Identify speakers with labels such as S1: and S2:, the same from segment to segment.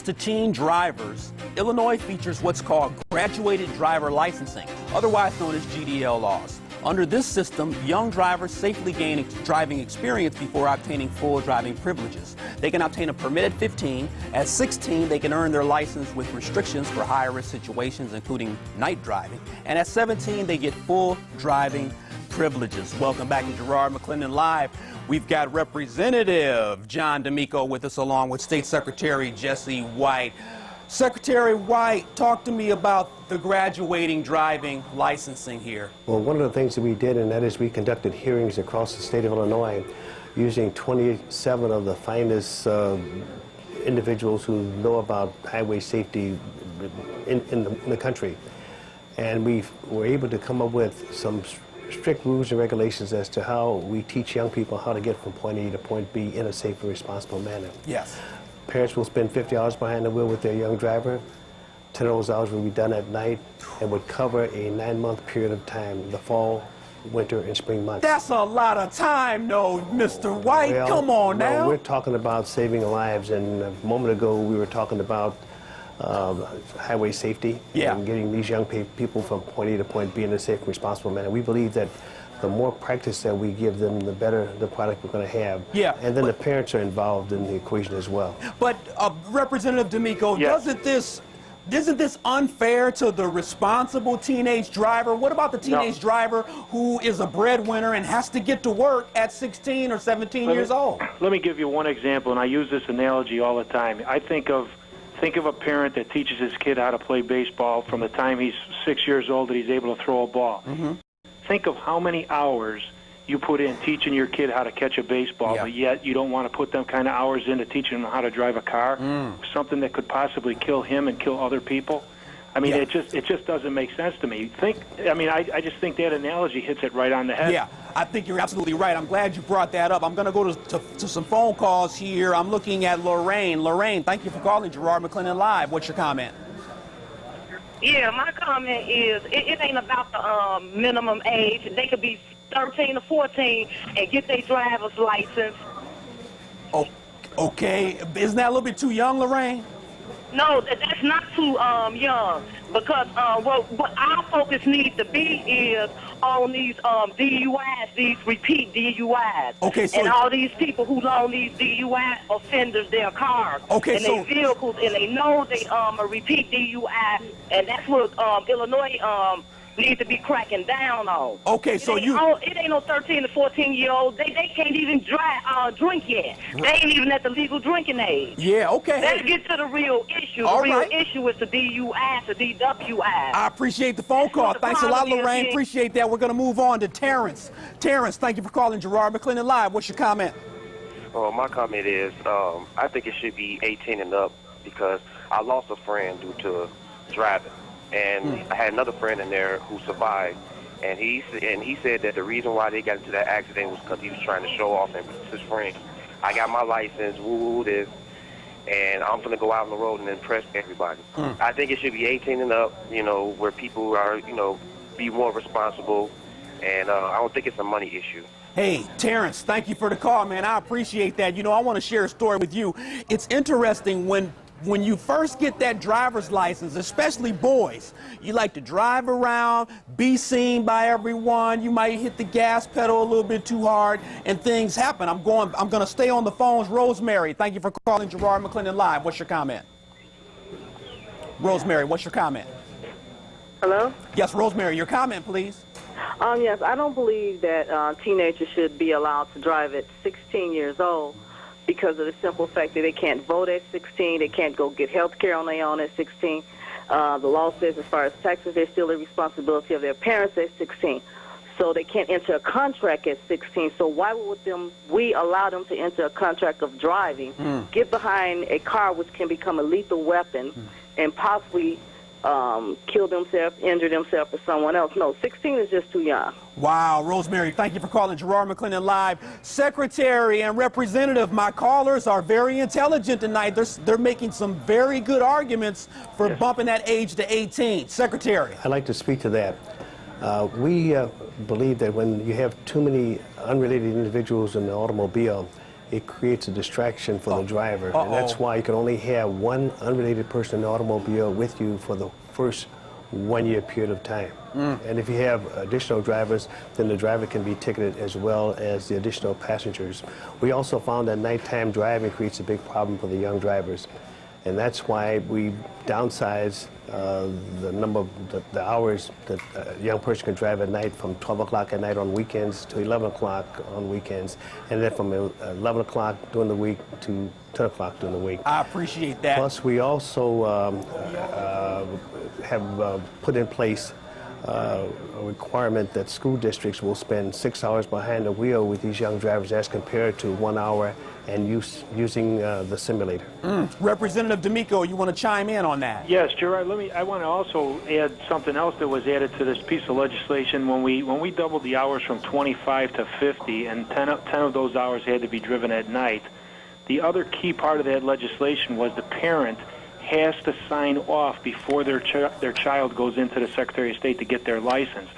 S1: To teen drivers, Illinois features what's called graduated driver licensing, otherwise known as GDL laws. Under this system, young drivers safely gain driving experience before obtaining full driving privileges. They can obtain a permit at 15. At 16, they can earn their license with restrictions for high-risk situations, including night driving. And at 17, they get full driving privileges. Welcome back to Garrard McClendon Live. We've got Representative John D'Amico with us, along with State Secretary Jesse White. Secretary White, talk to me about the graduating driving licensing here.
S2: Well, one of the things that we did, and that is we conducted hearings across the state of Illinois using 27 of the finest individuals who know about highway safety in the country. And we were able to come up with some strict rules and regulations as to how we teach young people how to get from point A to point B in a safe and responsible manner.
S1: Yes.
S2: Parents will spend 50 hours behind the wheel with their young driver. 10 of those hours will be done at night and would cover a 9-month period of time, the fall, winter, and spring months.
S1: That's a lot of time, though, Mr. White.
S2: Well,
S1: come on now.
S2: We're talking about saving lives, and a moment ago we were talking about highway safety and getting these young people from point A to point B in a safe and responsible manner. We believe that the more practice that we give them, the better the product we're going to have.
S1: Yeah.
S2: And then the parents are involved in the equation as well.
S1: But Representative D'Amico, isn't this unfair to the responsible teenage driver? What about the teenage driver who is a breadwinner and has to get to work at 16 or 17 years old?
S3: Let me give you one example, and I use this analogy all the time. I think of a parent that teaches his kid how to play baseball from the time he's 6 years old that he's able to throw a ball. Mm-hmm. Think of how many hours you put in teaching your kid how to catch a baseball, but yet you don't want to put them kind of hours into teaching him how to drive a car, something that could possibly kill him and kill other people. I mean, it just doesn't make sense to me. I just think that analogy hits it right on the head.
S1: Yeah, I think you're absolutely right. I'm glad you brought that up. I'm going to go to some phone calls here. I'm looking at Lorraine. Lorraine, thank you for calling Garrard McClendon Live. What's your comment?
S4: Yeah, my comment is it ain't about the minimum age. They could be 13 or 14 and get their driver's license.
S1: Oh, okay. Isn't that a little bit too young, Lorraine?
S4: No, that's not too young, because what our focus needs to be is on these DUIs, these repeat DUIs.
S1: Okay, so
S4: and all these people who loan these DUI offenders their cars and their vehicles, and they know they a repeat DUI, and that's what Illinois need to be cracking down on.
S1: Okay, so
S4: it ain't no 13 to 14-year-olds. They can't even drink yet. They ain't even at the legal drinking age.
S1: Yeah, okay.
S4: Let's get to the real issue. The real issue is the DUIs, the DWIs.
S1: I appreciate the phone call. Thanks a lot, Lorraine. Appreciate that. We're going to move on to Terrence. Terrence, thank you for calling Garrard McClendon Live. What's your comment?
S5: My comment is I think it should be 18 and up, because I lost a friend due to driving. And I had another friend in there who survived, and he said that the reason why they got into that accident was because he was trying to show off and his friend. I got my license, woo this, and I'm going to go out on the road and impress everybody. I think it should be 18 and up, where people are, be more responsible, and I don't think it's a money issue.
S1: Hey, Terrence, thank you for the call, man. I appreciate that. I want to share a story with you. It's interesting when you first get that driver's license, especially boys, you like to drive around, be seen by everyone. You might hit the gas pedal a little bit too hard, and things happen. I'm going to stay on the phones. Rosemary, thank you for calling Garrard McClendon Live. What's your comment? Rosemary, what's your comment?
S6: Hello?
S1: Yes, Rosemary, your comment, please.
S6: Yes, I don't believe that teenagers should be allowed to drive at 16 years old, because of the simple fact that they can't vote at 16, they can't go get health care on their own at 16. The law says as far as taxes, they're still the responsibility of their parents at 16. So they can't enter a contract at 16. So why would we allow them to enter a contract of driving, get behind a car which can become a lethal weapon, and possibly kill themselves, injure themselves, or someone else? No, 16 is just too young.
S1: Wow, Rosemary, thank you for calling Garrard McClendon Live. Secretary and Representative, my callers are very intelligent tonight. They're making some very good arguments for bumping that age to 18. Secretary.
S2: I'd like to speak to that. We believe that when you have too many unrelated individuals in the automobile, it creates a distraction for the driver. And that's why you can only have one unrelated person in the automobile with you for the first 1 year period of time. And if you have additional drivers, then the driver can be ticketed as well as the additional passengers. We also found that nighttime driving creates a big problem for the young drivers. And that's why we downsize the number of the hours that a young person can drive at night from 12 o'clock at night on weekends to 11 o'clock on weekends, and then from 11 o'clock during the week to 10 o'clock during the week.
S1: I appreciate that.
S2: Plus, we also have put in place a requirement that school districts will spend 6 hours behind the wheel with these young drivers as compared to 1 hour and using the simulator.
S1: Representative D'Amico, you want to chime in on that?
S3: Yes, Gerard. I want to also add something else that was added to this piece of legislation. When we doubled the hours from 25 to 50, and 10 of those hours had to be driven at night, the other key part of that legislation was the parent has to sign off before their child goes into the Secretary of State to get their license.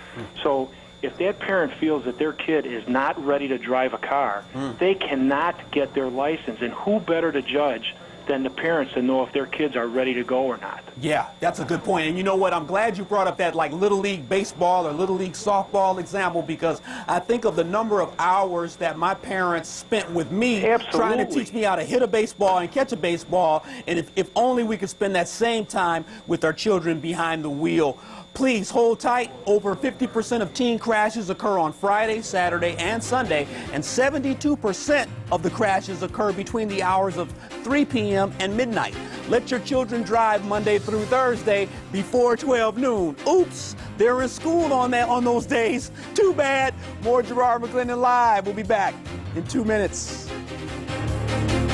S3: So if that parent feels that their kid is not ready to drive a car, they cannot get their license. And who better to judge than the parents to know if their kids are ready to go or not?
S1: Yeah, that's a good point. And you know what? I'm glad you brought up that like Little League baseball or Little League softball example, because I think of the number of hours that my parents spent with me trying to teach me how to hit a baseball and catch a baseball. And if only we could spend that same time with our children behind the wheel. Please hold tight. Over 50% of teen crashes occur on Friday, Saturday, and Sunday, and 72% of the crashes occur between the hours of 3 p.m. and midnight. Let your children drive Monday through Thursday before 12 noon. Oops, they're in school on those days. Too bad. More Garrard McClendon Live. We'll be back in 2 minutes.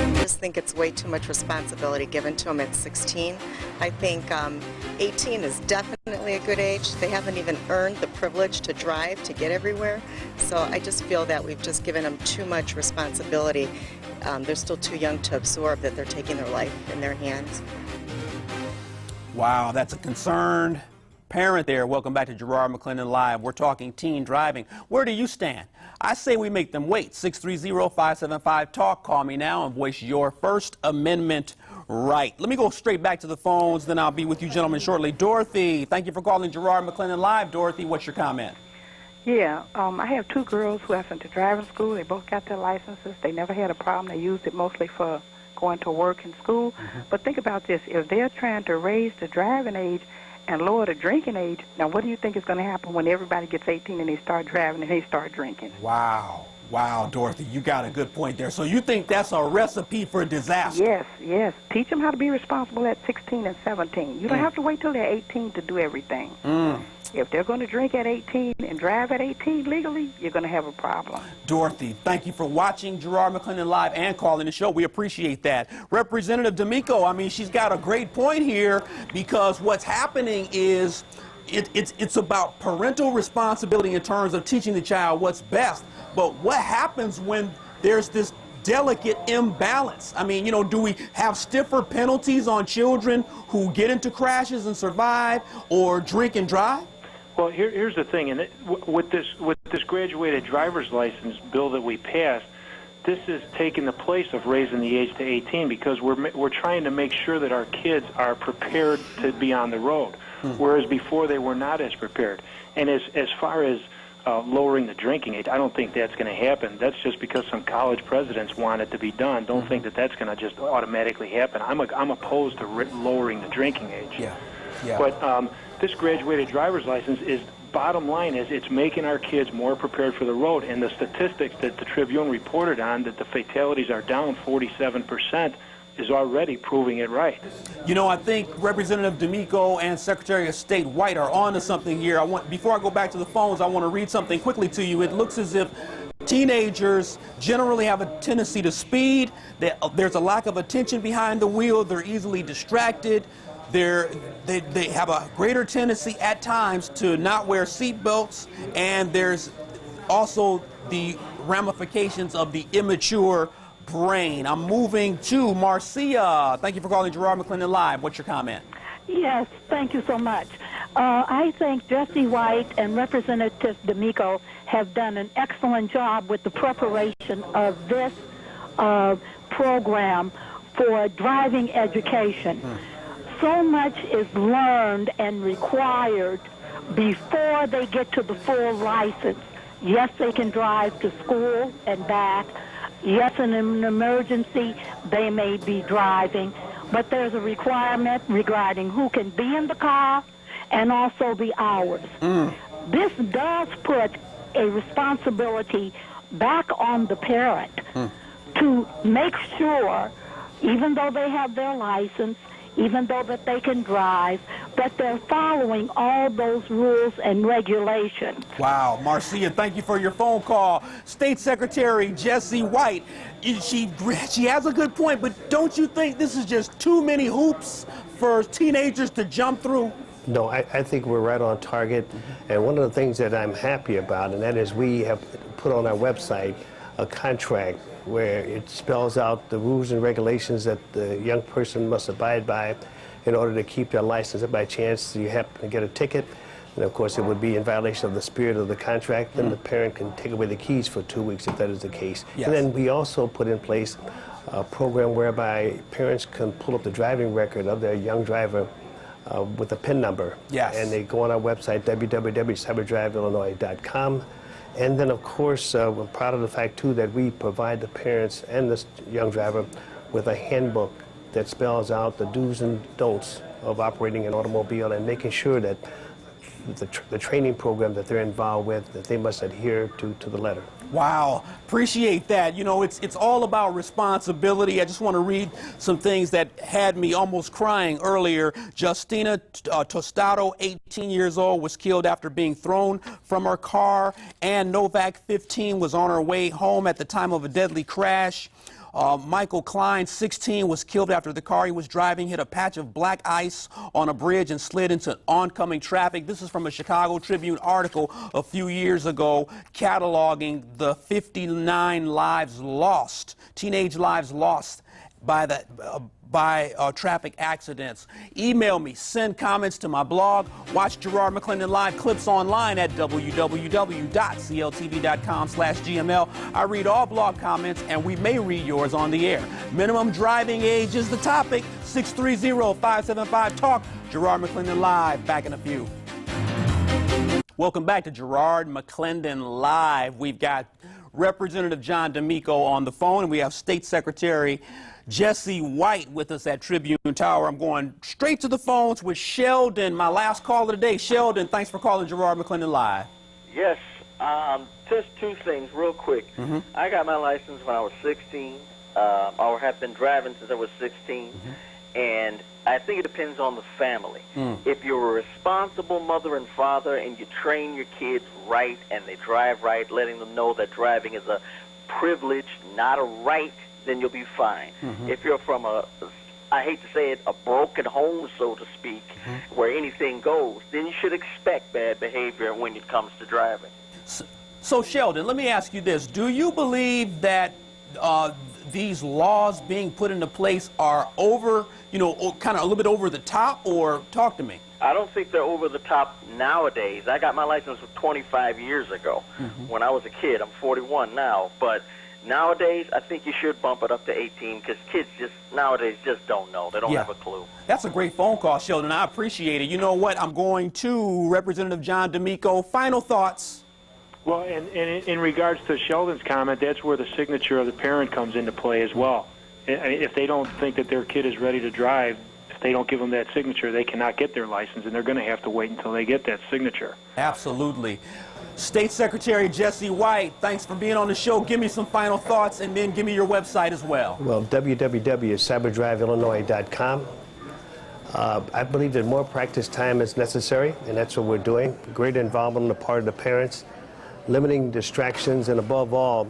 S7: I just think it's way too much responsibility given to them at 16. I think 18 is definitely a good age. They haven't even earned the privilege to drive to get everywhere. So I just feel that we've just given them too much responsibility. They're still too young to absorb that they're taking their life in their hands.
S1: Wow, that's a concerned parent there. Welcome back to Garrard McClendon Live. We're talking teen driving. Where do you stand? I say we make them wait. 630-575-TALK. Call me now and voice your First Amendment right. Let me go straight back to the phones, then I'll be with you gentlemen shortly. Dorothy, thank you for calling Garrard McClendon Live. Dorothy, what's your comment?
S8: Yeah, I have two girls who have been to driving school. They both got their licenses. They never had a problem. They used it mostly for going to work and school. But think about this. If they're trying to raise the driving age and lower the drinking age, now what do you think is going to happen when everybody gets 18 and they start driving and they start drinking?
S1: Wow. Wow, Dorothy, you got a good point there. So you think that's a recipe for disaster?
S8: Yes, yes. Teach them how to be responsible at 16 and 17. You don't have to wait till they're 18 to do everything. If they're going to drink at 18 and drive at 18 legally, you're going to have a problem.
S1: Dorothy, thank you for watching Garrard McClendon Live and calling the show. We appreciate that. Representative D'Amico, I mean, she's got a great point here, because what's happening is it's about parental responsibility in terms of teaching the child what's best. But what happens when there's this delicate imbalance? I mean, you know, do we have stiffer penalties on children who get into crashes and survive, or drink and drive?
S3: Well, here's the thing, and with this graduated driver's license bill that we passed, this is taking the place of raising the age to 18, because we're trying to make sure that our kids are prepared to be on the road, whereas before they were not as prepared. And as far as lowering the drinking age, I don't think that's going to happen. That's just because some college presidents want it to be done. Don't think that that's going to just automatically happen. I'm opposed to lowering the drinking age.
S1: Yeah.
S3: But this graduated driver's license is, bottom line is, it's making our kids more prepared for the road. And the statistics that the Tribune reported on, that the fatalities are down 47%, is already proving it right.
S1: You know, I think Representative D'Amico and Secretary of State White are on to something here. Before I go back to the phones, I want to read something quickly to you. It looks as if teenagers generally have a tendency to speed. There's a lack of attention behind the wheel. They're easily distracted. They have a greater tendency at times to not wear seatbelts, and there's also the ramifications of the immature brain. I'm moving to Marcia. Thank you for calling Garrard McClendon Live. What's your comment?
S9: Yes, thank you so much. I think Jesse White and Representative D'Amico have done an excellent job with the preparation of this program for driving education. So much is learned and required before they get to the full license. Yes, they can drive to school and back. Yes, in an emergency, they may be driving. But there's a requirement regarding who can be in the car and also the hours. This does put a responsibility back on the parent to make sure, even though they have their license, even though that they can drive, that they're following all those rules and regulations.
S1: Wow, Marcia, thank you for your phone call. State Secretary Jessie White, she has a good point, but don't you think this is just too many hoops for teenagers to jump through?
S2: No, I think we're right on target. And one of the things that I'm happy about, and that is we have put on our website a contract where it spells out the rules and regulations that the young person must abide by in order to keep their license. If by chance you happen to get a ticket, and of course it would be in violation of the spirit of the contract, then the parent can take away the keys for 2 weeks if that is the case.
S1: Yes.
S2: And then we also put in place a program whereby parents can pull up the driving record of their young driver with a PIN number.
S1: Yes.
S2: And they go on our website, www.cyberdriveillinois.com. And then, of course, we're proud of the fact, too, that we provide the parents and the young driver with a handbook that spells out the do's and don'ts of operating an automobile and making sure that the training program that they're involved with, that they must adhere to the letter.
S1: Wow, appreciate that. You know, it's all about responsibility. I just want to read some things that had me almost crying earlier. Justina Tostado, 18 years old, was killed after being thrown from her car. And Novak, 15, was on her way home at the time of a deadly crash. Michael Klein, 16, was killed after the car he was driving hit a patch of black ice on a bridge and slid into oncoming traffic. This is from a Chicago Tribune article a few years ago cataloging the 59 lives lost, teenage lives lost by traffic accidents. Email me, send comments to my blog, watch Garrard McClendon live clips online at www.cltv.com/GML. I read all blog comments and we may read yours on the air. Minimum driving age is the topic. 630-575-TALK. Garrard McClendon live, back in a few. Welcome back to Garrard McClendon live. We've got Representative John D'Amico on the phone and we have State Secretary Jessie White with us at Tribune Tower. I'm going straight to the phones with Sheldon, my last caller today. Sheldon, thanks for calling Garrard McClendon live.
S10: Yes, just two things real quick. I got my license when I was 16, or have been driving since I was 16, and I think it depends on the family. If you're a responsible mother and father and you train your kids right and they drive right, letting them know that driving is a privilege, not a right, then you'll be fine. If you're from I hate to say it, a broken home, so to speak, where anything goes, then you should expect bad behavior when it comes to driving.
S1: So Sheldon, let me ask you this. Do you believe that these laws being put into place are over, kind of a little bit over the top, or talk to me?
S10: I don't think they're over the top nowadays. I got my license 25 years ago when I was a kid. I'm 41 now, but nowadays, I think you should bump it up to 18 because kids nowadays just don't know. They don't have a clue.
S1: That's a great phone call, Sheldon. I appreciate it. You know what? I'm going to Representative John D'Amico. Final thoughts.
S3: Well, and in regards to Sheldon's comment, that's where the signature of the parent comes into play as well. If they don't think that their kid is ready to drive, if they don't give them that signature, they cannot get their license, and they're going to have to wait until they get that signature. Absolutely.
S1: State Secretary Jessie White, thanks for being on the show. Give me some final thoughts and then give me your website as well.
S2: Well, www.cyberdriveillinois.com. I believe that more practice time is necessary, and that's what we're doing. Greater involvement on the part of the parents, limiting distractions, and above all,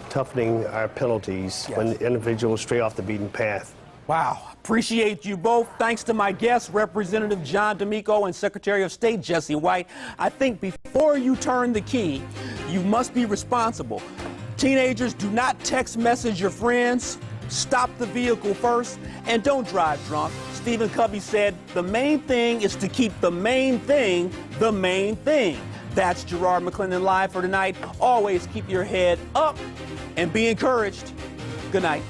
S2: toughening our penalties when individuals stray off the beaten path.
S1: Wow. Appreciate you both. Thanks to my guests, Representative John D'Amico and Secretary of State Jessie White. I think before you turn the key, you must be responsible. Teenagers, do not text message your friends. Stop the vehicle first, and don't drive drunk. Stephen Covey said, the main thing is to keep the main thing the main thing. That's Garrard McClendon live for tonight. Always keep your head up and be encouraged. Good night.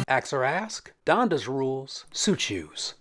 S11: Ax or ask, Donda's rules suit shoes.